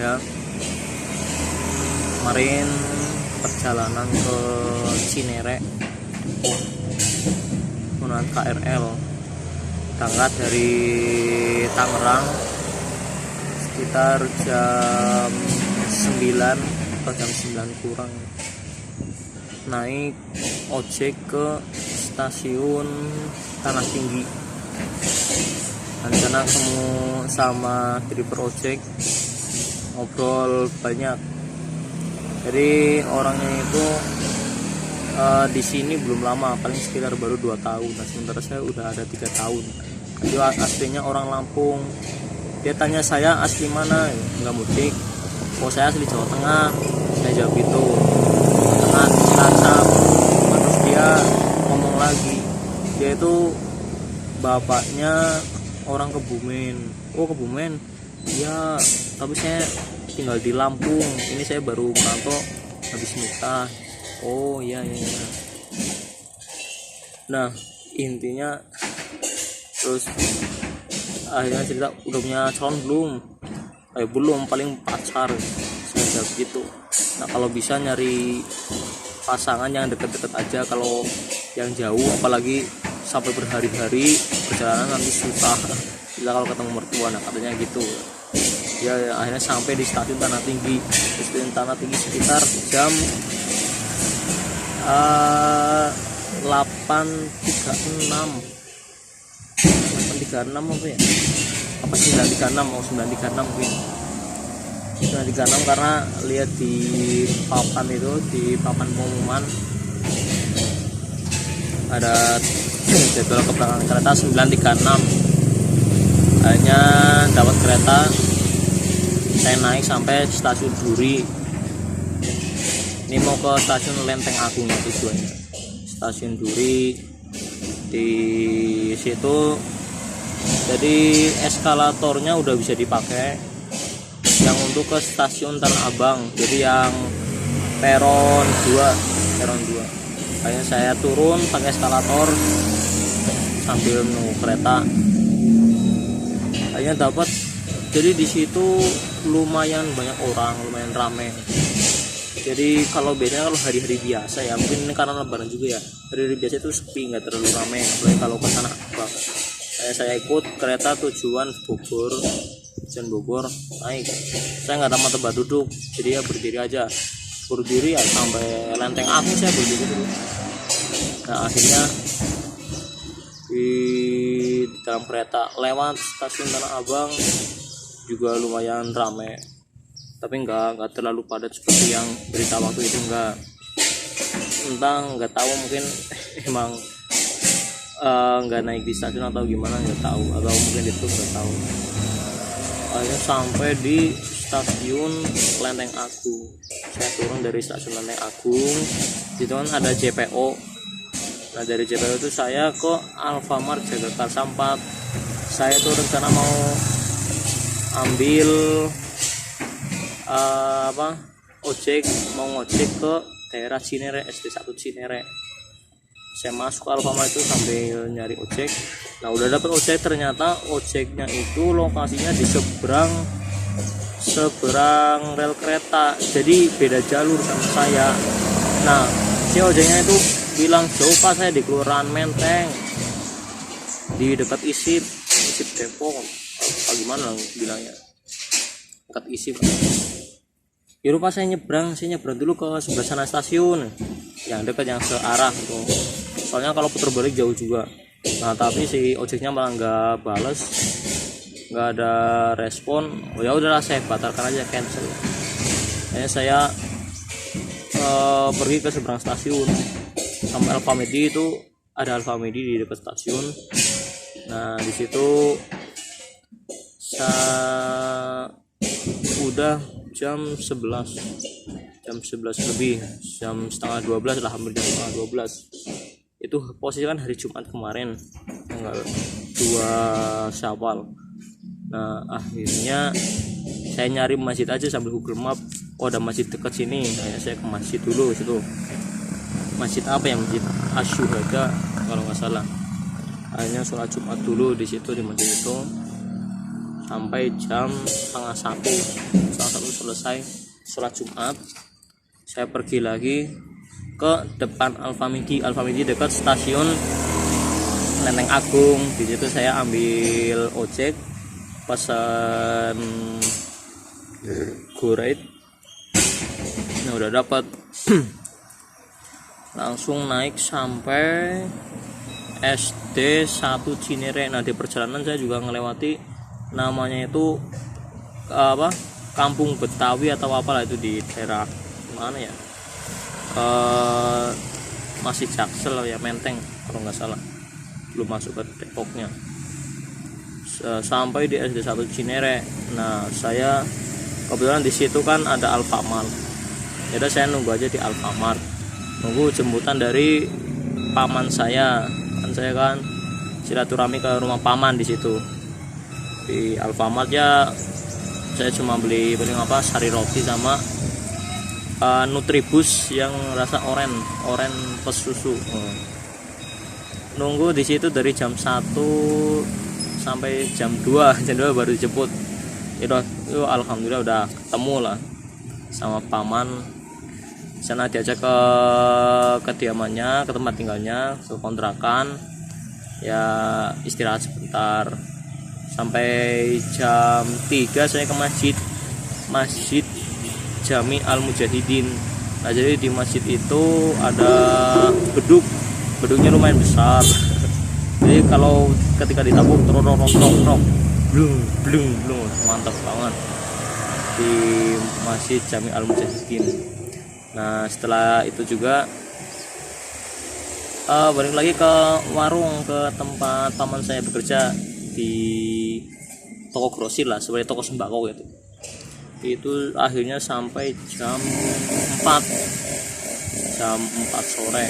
ya. Kemarin perjalanan ke Cinere menggunakan KRL, berangkat dari Tangerang sekitar jam 9 atau jam 9 kurang, naik ojek ke stasiun Tanah Tinggi. Dan sana ketemu sama driver ojek, ngobrol banyak. Jadi orangnya itu di sini belum lama, paling sekitar baru 2 tahun. Nah, sementara saya udah ada 3 tahun. Dia aslinya orang Lampung. Dia tanya saya asli mana, nggak mudik. Oh, saya asli Jawa Tengah. Saya jawab itu. Tengah di Cilacap. Terus dia ngomong lagi, dia itu bapaknya orang Kebumen. Oh, Kebumen? Ya, tapi saya tinggal di Lampung. Ini saya baru merantau habis nikah. Oh iya. Nah, intinya terus akhirnya cerita, udah punya calon belum? Belum, paling pacar. Saya jawab gitu. Nah, kalau bisa nyari pasangan yang deket-deket aja. Kalau yang jauh, apalagi sampai berhari-hari perjalanan, nanti susah bila kalau ketemu mertua. Nah, katanya gitu ya. Akhirnya sampai di stasiun Tanah Tinggi. Di stasiun Tanah Tinggi sekitar jam 8.36 apa ya? Apa 9.36? Mau 9.36 mungkin. 9.36 karena lihat di papan itu, di papan pengumuman ada jadwal keberangkatan kereta 9.36. Hanya dapat kereta, saya naik sampai stasiun Duri. Ini mau ke stasiun Lenteng Agung ya tujuannya. Stasiun Duri, di situ jadi eskalatornya udah bisa dipakai yang untuk ke stasiun Tanah Abang. Jadi yang peron 2. Akhirnya saya turun pakai eskalator sambil menunggu kereta. Akhirnya dapat. Jadi di situ lumayan banyak orang, lumayan ramai. Jadi kalau biasanya kalau hari-hari biasa ya, mungkin ini karena lebaran juga ya, hari-hari biasa itu sepi, nggak terlalu ramai. Apalagi kalau ke Tanah Abang. Saya ikut kereta tujuan Bogor, naik. Saya nggak ada tempat duduk, jadi ya berdiri aja. Berdiri ya sampai Lenteng Agung saya berdiri dulu. Nah, akhirnya di dalam kereta lewat stasiun Tanah Abang juga lumayan ramai, tapi nggak terlalu padat seperti yang berita waktu itu. Nggak tahu, mungkin emang nggak naik di stasiun atau gimana, nggak tahu, atau mungkin itu nggak tahu. Akhirnya sampai di stasiun Lenteng Agung. Saya turun dari stasiun Lenteng Agung, di situ kan ada JPO. Nah, dari JPO itu saya ke Alfamart Jagakarsa 4. Saya tuh rencana mau ambil ojek, mau ngojek ke daerah Cinere, SD1 Cinere. Saya masuk ke Alfamart itu sambil nyari ojek. Nah, udah dapet ojek, ternyata ojeknya itu lokasinya di seberang rel kereta, jadi beda jalur sama saya. Nah, si ojeknya itu bilang jauh Pak, saya di Kelurahan Menteng, di dekat ISIP Depok. Gimana bilangnya, dekat ISIP. Ya Pak, saya nyebrang dulu ke sebelah sana stasiun yang dekat, yang searah itu. Soalnya kalau putar balik jauh juga. Nah, tapi si ojeknya malah nggak bales, nggak ada respon. Oh ya udahlah, saya batalkan aja, cancel. Akhirnya saya pergi ke seberang stasiun sama Alfamedi. Itu ada Alfamedi di dekat stasiun. Nah, di situ udah jam 11 lebih, jam setengah 12 lah, hampir jam setengah 12. Itu posisi kan hari Jumat kemarin, tanggal 2 Syawal. Nah, akhirnya saya nyari masjid aja sambil Google Map. Oh, ada masjid dekat sini. Nah, saya ke masjid dulu situ. Masjid apa ya? Masjid Asyuhada kalau nggak salah. Akhirnya sholat Jumat dulu di situ, di masjid itu. sampai jam setengah satu selesai sholat Jumat. Saya pergi lagi ke depan Alfamidi dekat stasiun Lenteng Agung. Di situ saya ambil ojek, pesan Go-Ride. Nah, udah dapat. Langsung naik sampai SD 1 Cinere. Nah, di perjalanan saya juga ngelewati namanya itu Kampung Betawi atau apalah itu di daerah mana ya, masih Jaksel ya, Menteng kalau nggak salah, belum masuk ke Depoknya. Sampai di SD 1 Cinere. Nah, saya kebetulan di situ kan ada Alfamart. Jadi saya nunggu aja di Alfamart, nunggu jemputan dari paman saya. Saya kan silaturahmi ke rumah paman di situ. Di Alfamart ya saya cuma beli sari roti sama Nutribus yang rasa oren plus susu. Nunggu di situ dari jam 1 sampai jam 2 baru dijemput. Itu alhamdulillah udah ketemu lah sama paman. Sana diajak ke kediamannya, ke tempat tinggalnya, ke kontrakan. Ya istirahat sebentar. Sampai jam 3 saya ke Masjid Jami Al-Mujahidin. Nah, jadi di masjid itu ada beduknya lumayan besar. Jadi kalau ketika ditabuk blung, mantap banget di Masjid Jami Al-Mujahidin. Nah, setelah itu juga balik lagi ke warung, ke tempat paman saya bekerja di toko grosir lah, sebagai toko sembako gitu. Itu akhirnya sampai jam 4 sore.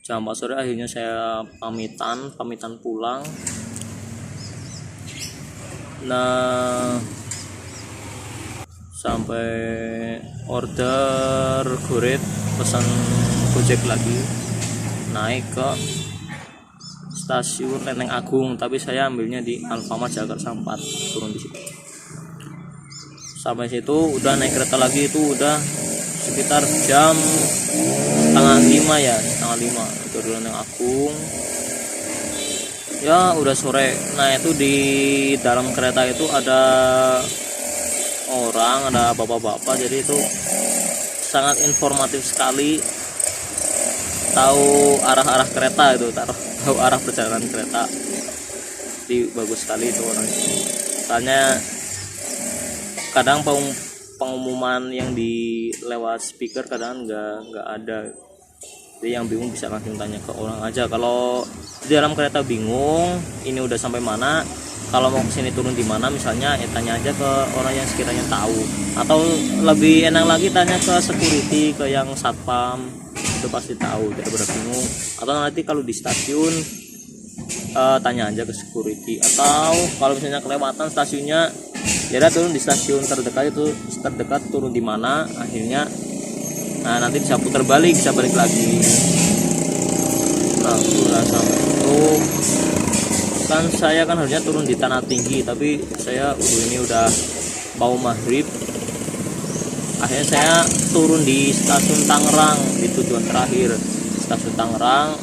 Jam 4 sore akhirnya saya pamitan pulang. Nah, sampai order Go-Ride, pesan Gojek lagi, naik ke stasiun Lenteng Agung, tapi saya ambilnya di Alfamart Jakarta 4, turun di situ. Sampai situ udah naik kereta lagi, itu udah sekitar jam setengah 5 itu di Lenteng Agung. Ya udah sore. Nah, itu di dalam kereta itu ada orang, ada bapak-bapak, jadi itu sangat informatif sekali, tahu arah-arah kereta itu, tahu arah perjalanan kereta. Jadi bagus sekali itu orangnya. Soalnya kadang pengumuman yang di lewat speaker kadang nggak ada. Jadi yang bingung bisa langsung tanya ke orang aja. Kalau di dalam kereta bingung, ini udah sampai mana, kalau mau kesini turun di mana misalnya, ya tanya aja ke orang yang sekiranya tahu. Atau lebih enak lagi tanya ke security, ke yang satpam, itu pasti tahu, daripada bingung. Atau nanti kalau di stasiun tanya aja ke security. Atau kalau misalnya kelewatan stasiunnya, ya udah turun di stasiun terdekat turun di mana akhirnya. Nah, nanti bisa putar balik, bisa balik lagi. Nah, udah sampai itu kan saya kan harusnya turun di Tanah Tinggi, tapi saya ini udah mau maghrib. Akhirnya saya turun di stasiun Tangerang, di tujuan terakhir stasiun Tangerang,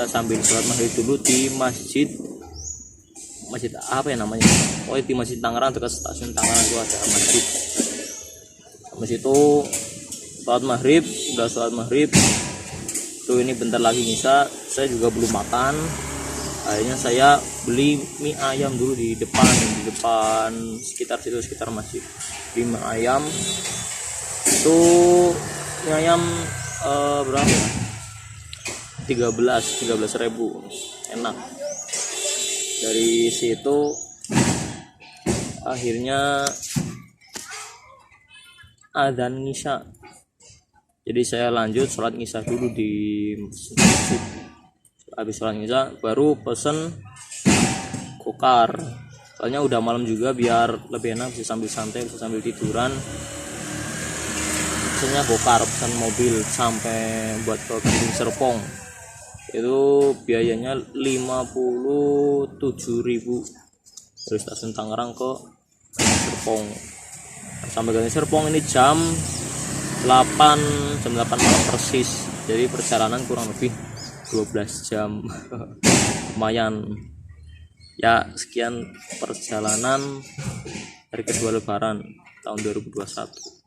sambil sholat maghrib dulu di masjid apa ya namanya, di Masjid Tangerang, dekat stasiun Tangerang itu ada masjid. Sampai situ sholat maghrib, udah sholat maghrib tuh, ini bentar lagi ngisa. Saya juga belum makan. Akhirnya saya beli mie ayam dulu di depan sekitar masjid. Beli mie ayam itu, mie ayam berapa ya? 13.000, enak. Dari situ akhirnya adzan Isya. Jadi saya lanjut sholat Isya dulu di masjid. Habis sholat Isya baru pesen gokar. Soalnya udah malam juga, biar lebih enak, bisa sambil santai, bisa sambil tiduran. Pesennya gokar, pesan mobil sampai buat ke Kedung Serpong. Itu biayanya 57.000. dari stasiun Tangerang ke Serpong. Sampai ke Serpong ini jam 8 malam persis, jadi perjalanan kurang lebih 12 jam. Lumayan ya. Sekian perjalanan hari kedua lebaran tahun 2021.